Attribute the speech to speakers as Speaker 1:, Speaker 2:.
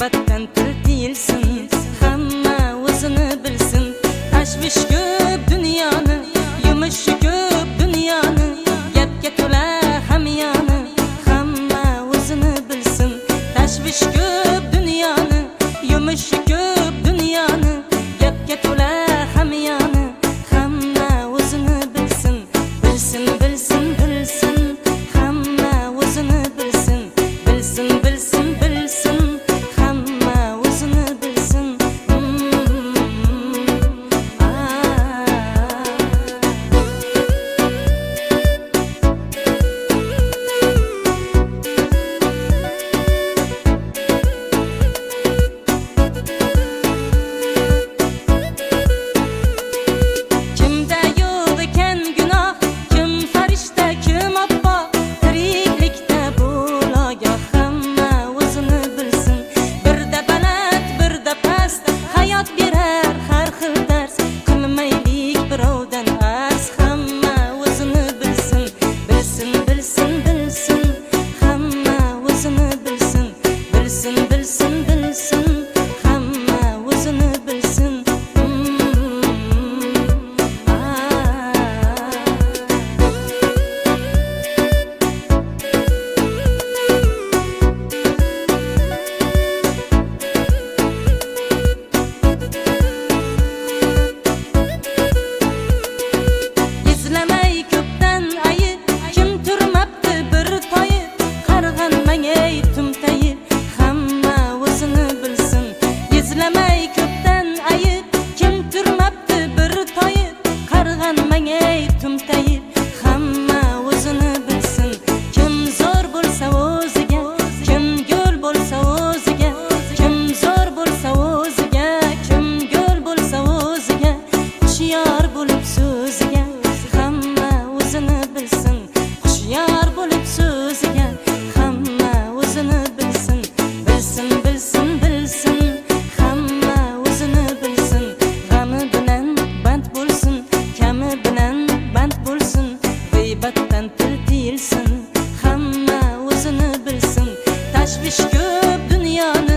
Speaker 1: g'iybatdan til tiyilsin, hamma o'zini bilsin. Tashvish ko'p dunyoni, yumushi ko'p dunyoni, gapga to'la hamyoni, hamma o'zini bilsin. Tashvish ko'p dunyoni, yumushi ko'p dunyoni, gapga to'la hamyoni, hamma o'zini bilsin. Bilsin, bilsin, bilsin, hamma o'zini bilsin. Bilsin, bilsin, bilsin, hamma o'zini bilsin. Kimda yo'q ekan gunoh, kim farishta, kim obbo, tiriklikda bo'loga hamma o'zini bilsin. Birda baland, birda past, hayot berar har xil dars. Qilmaylik birovdan arz, hamma o'zini bilsin. Bilsin, bilsin, bilsin, hamma o'zini bilsin. Bilsin, bilsin, bilsin, hamma o'zini bilsin. Izlamay ko'pdan ayib, kim turmabdi bir toyib, qarg'anmang ey tumtayib, hamma o'zini bilsin. Izlamay ko'pdan ayib, kim turmabdi bir toyib, qarg'anmang ey tumtayib, hamma o'zini bilsin. Kim zo'r bo'lsa o'ziga, kim go'l bo'lsa o'ziga, kim zo'r bo'lsa o'ziga, kim go'l bo'lsa o'ziga, hushyor bo'lib so'ziga, hamma o'zini bilsin. Hushyor bo'lib so'ziga, hamma o'zini bilsin. Bilsin, bilsin, bilsin, hamma o'zini bilsin. G'ami bilan band bo'lsin, kami bilan band bo'lsin. G'iybatdan til tiyilsin, hamma o'zini bilsin. Tashvish ko'p dunyoni,